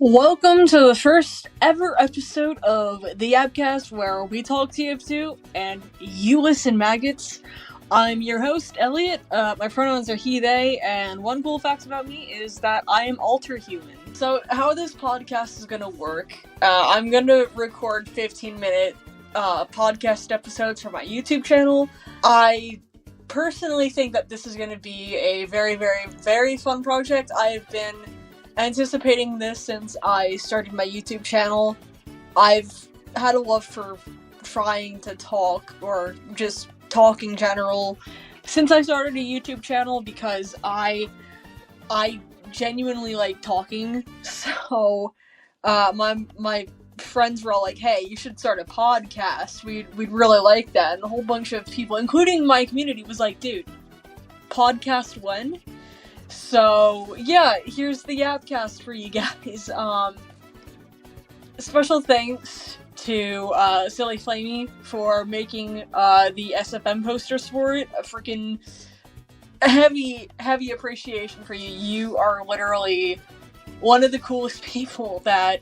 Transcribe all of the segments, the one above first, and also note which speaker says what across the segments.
Speaker 1: Welcome to the first ever episode of the YAPCAST, where we talk TF2 and you listen, maggots. I'm your host, Elliot. My pronouns are he, they, and one cool fact about me is that I am alter-human. So how this podcast is gonna work, I'm gonna record 15-minute podcast episodes for my YouTube channel. I personally think that this is gonna be a very, very, very fun project. I've been anticipating this since I started my YouTube channel. I've had a love for trying to talk, or just talk in general, since I started a YouTube channel, because I genuinely like talking. So my friends were all like, hey, you should start a podcast. We'd really like that. And a whole bunch of people, including my community, was like, dude, podcast when? So, yeah, here's the YAPCAST for you guys. Special thanks to Silly Flamey for making the SFM posters for it. A freaking heavy appreciation for you. You are literally one of the coolest people that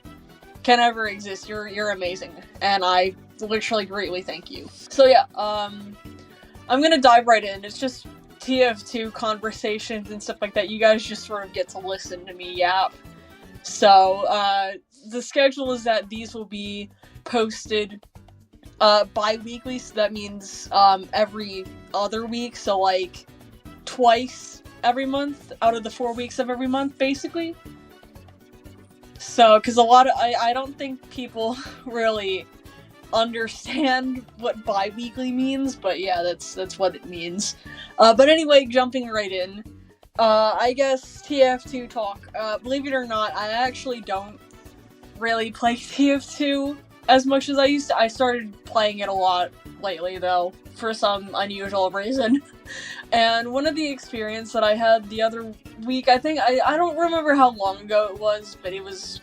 Speaker 1: can ever exist. You're amazing, and I literally greatly thank you. So yeah, I'm gonna dive right in. It's just TF2 conversations and stuff like that. You guys just sort of get to listen to me yap. So, the schedule is that these will be posted bi-weekly, so that means every other week, so like twice every month out of the 4 weeks of every month, basically. So, because I don't think people really understand what bi-weekly means, but yeah, that's what it means. But anyway, jumping right in, I guess TF2 talk. Believe it or not, I actually don't really play TF2 as much as I used to. I started playing it a lot lately, though, for some unusual reason. And one of the experiences that I had the other week, I don't remember how long ago it was, but it was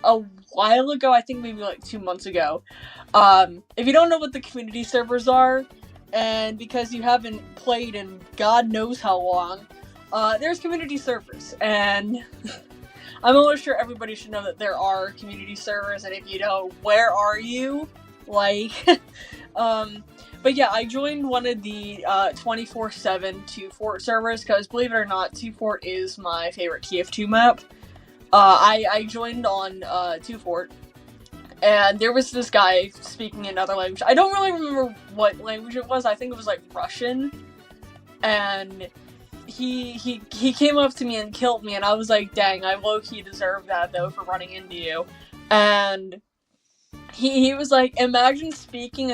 Speaker 1: a while ago, I think maybe like 2 months ago. If you don't know what the community servers are, and because you haven't played in God knows how long, there's community servers, and I'm almost sure everybody should know that there are community servers, and if you don't, where are you? Like, but yeah, I joined one of the 24/7 2-Fort servers, because believe it or not, 2-Fort is my favorite TF2 map. I joined on 2-Fort, and there was this guy speaking another language. I don't really remember what language it was. I think it was like Russian. And he came up to me and killed me, and I was like, dang, I low-key deserve that though for running into you. And he was like, imagine speaking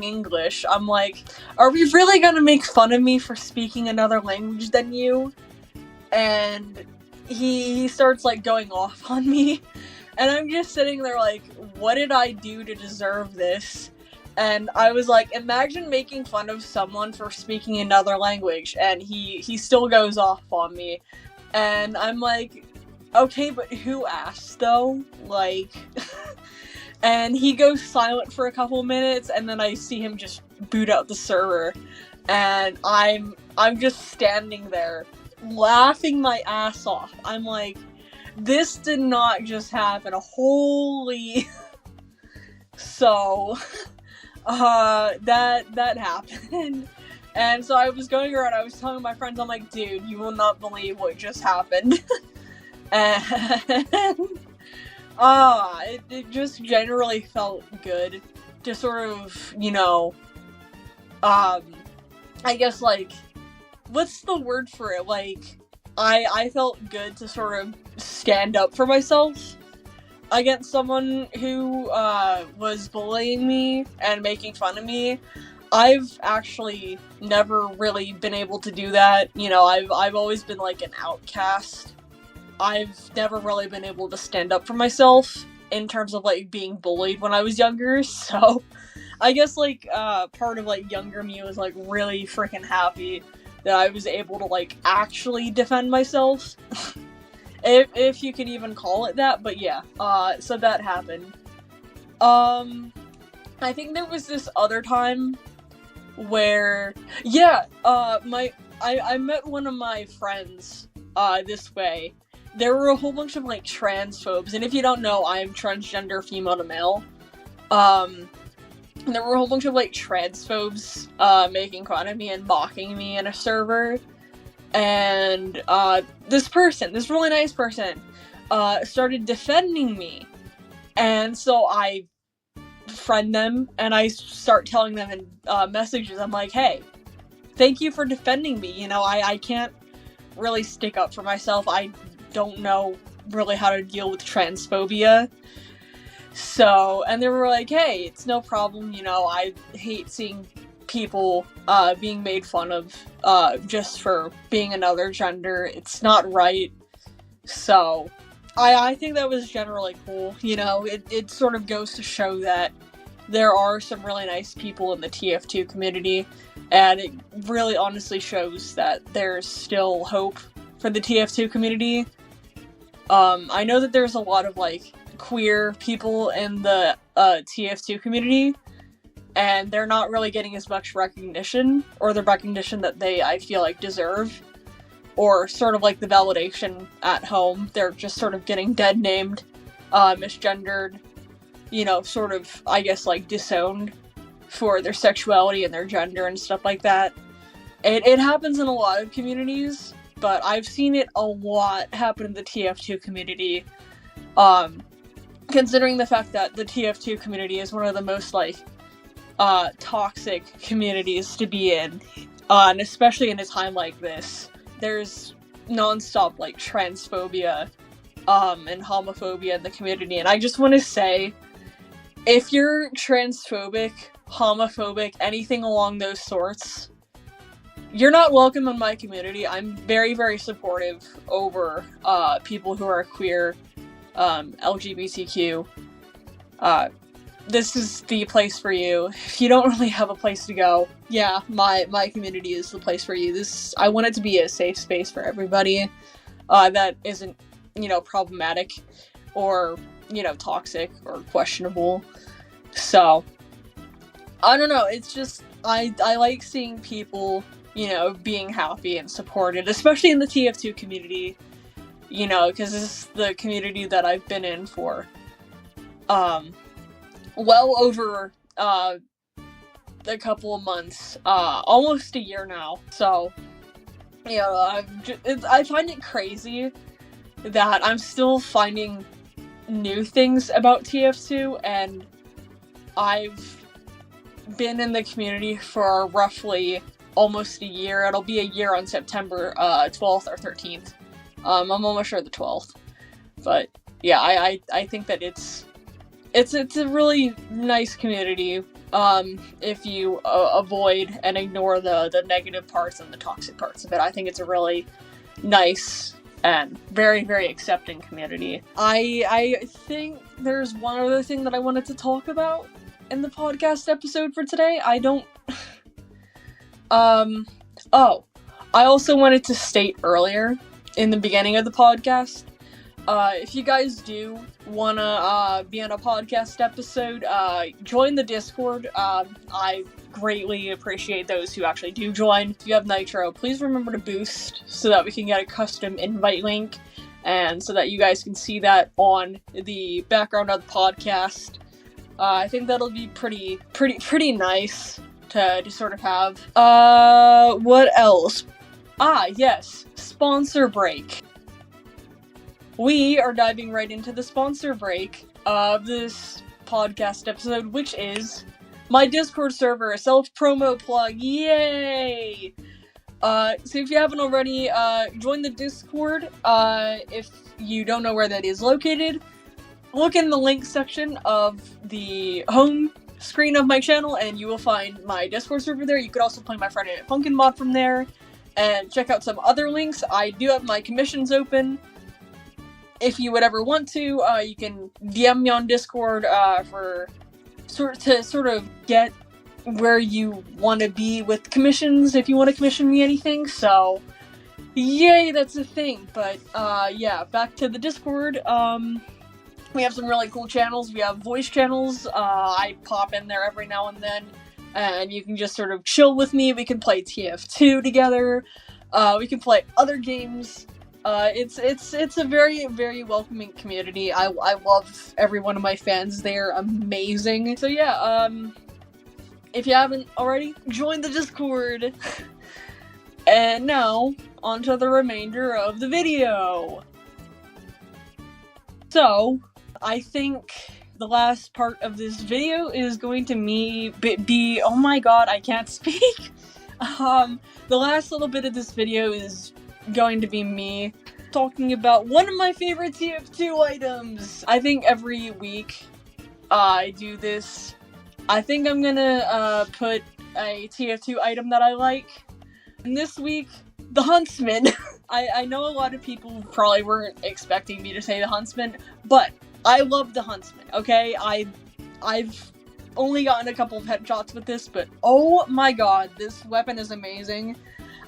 Speaker 1: English. I'm like, are we really gonna make fun of me for speaking another language than you? And he starts like going off on me. And I'm just sitting there like, what did I do to deserve this? And I was like, imagine making fun of someone for speaking another language, and he still goes off on me. And I'm like, okay, but who asked though? Like, and he goes silent for a couple minutes, and then I see him just boot out the server. And I'm just standing there laughing my ass off. I'm like, this did not just happen. Holy. So, that happened. And so I was going around, I was telling my friends, I'm like, dude, you will not believe what just happened. And, it just generally felt good to sort of, you know, I guess, like, what's the word for it? Like, I felt good to sort of stand up for myself against someone who was bullying me and making fun of me. I've actually never really been able to do that. You know, I've always been like an outcast. I've never really been able to stand up for myself in terms of like being bullied when I was younger. So I guess like part of like younger me was like really freaking happy that I was able to like actually defend myself. If you could even call it that, but yeah, so that happened. I think there was this other time where, yeah, I met one of my friends, this way, there were a whole bunch of, like, transphobes, and if you don't know, I'm transgender female to male. There were a whole bunch of, like, transphobes, making fun of me and mocking me in a server, and, this really nice person, started defending me, and so I friend them, and I start telling them in, messages, I'm like, hey, thank you for defending me, you know, I can't really stick up for myself, I don't know really how to deal with transphobia. So, and they were like, hey, it's no problem, you know, I hate seeing people, being made fun of, just for being another gender, it's not right. So, I think that was generally cool, you know, it sort of goes to show that there are some really nice people in the TF2 community, and it really honestly shows that there's still hope for the TF2 community. I know that there's a lot of, like, queer people in the TF2 community, and they're not really getting as much recognition, or the recognition that they, I feel like, deserve, or sort of like the validation at home. They're just sort of getting dead named, misgendered, you know, sort of, I guess, like, disowned for their sexuality and their gender and stuff like that. It happens in a lot of communities, but I've seen it a lot happen in the TF2 community, considering the fact that the TF2 community is one of the most, like, toxic communities to be in, and especially in a time like this. There's non-stop, like, transphobia, and homophobia in the community, and I just want to say, if you're transphobic, homophobic, anything along those sorts, you're not welcome in my community. I'm very, very supportive over, people who are queer, LGBTQ. This is the place for you. If you don't really have a place to go, yeah, my community is the place for you. I want it to be a safe space for everybody, that isn't, you know, problematic, or, you know, toxic, or questionable. So, I don't know, it's just, I like seeing people, you know, being happy and supported, especially in the TF2 community, you know, because this is the community that I've been in for, well over, a couple of months, almost a year now. So, you know, I find it crazy that I'm still finding new things about TF2, and I've been in the community for roughly almost a year. It'll be a year on September 12th or 13th. I'm almost sure the 12th. But yeah, I think that it's a really nice community, if you avoid and ignore the negative parts and the toxic parts of it. I think it's a really nice and very, very accepting community. I think there's one other thing that I wanted to talk about in the podcast episode for today. I also wanted to state earlier in the beginning of the podcast, if you guys do wanna be on a podcast episode, join the Discord. I greatly appreciate those who actually do join. If you have Nitro, please remember to boost so that we can get a custom invite link, and so that you guys can see that on the background of the podcast. I think that'll be pretty nice to sort of have. What else? Yes, sponsor break. We are diving right into the sponsor break of this podcast episode, which is my Discord server, a self-promo plug. Yay! So if you haven't already, join the Discord. If you don't know where that is located, look in the link section of the home screen of my channel, and you will find my Discord server there. You could also play my Friday Night Funkin' mod from there, and check out some other links. I do have my commissions open. If you would ever want to, you can DM me on Discord, for sort of get where you want to be with commissions, if you want to commission me anything. So, yay, that's a thing. But, yeah, back to the Discord. We have some really cool channels. We have voice channels. I pop in there every now and then, and you can just sort of chill with me. We can play TF2 together. We can play other games. It's a very, very welcoming community. I love every one of my fans. They're amazing. So yeah, if you haven't already, join the Discord. And now, onto the remainder of the video. So, I think the last part of this video is going to be oh my god, I can't speak. The last little bit of this video is going to be me talking about one of my favorite TF2 items. I think every week I do this. I think I'm gonna put a TF2 item that I like. And this week, the Huntsman. I know a lot of people probably weren't expecting me to say the Huntsman, but I love the Huntsman, okay? I've only gotten a couple of headshots with this, but oh my god, this weapon is amazing.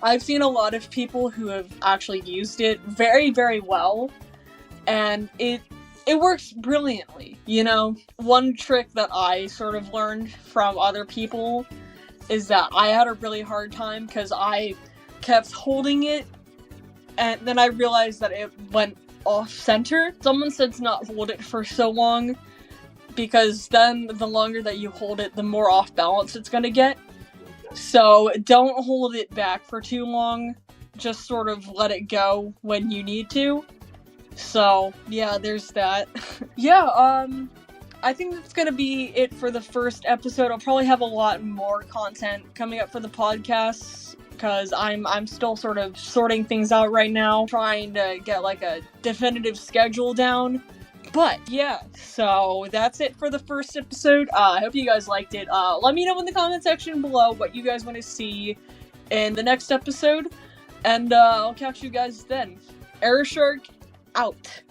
Speaker 1: I've seen a lot of people who have actually used it very, very well, and it works brilliantly, you know? One trick that I sort of learned from other people is that I had a really hard time because I kept holding it, and then I realized that it went off-center. Someone said to not hold it for so long, because then the longer that you hold it, the more off-balance it's gonna get. So don't hold it back for too long, just sort of let it go when you need to. So, yeah, there's that. Yeah, I think that's gonna be it for the first episode. I'll probably have a lot more content coming up for the podcast, because I'm still sort of sorting things out right now, trying to get like a definitive schedule down. But yeah, so that's it for the first episode. I hope you guys liked it. Let me know in the comment section below what you guys want to see in the next episode, and I'll catch you guys then. Error Shark out.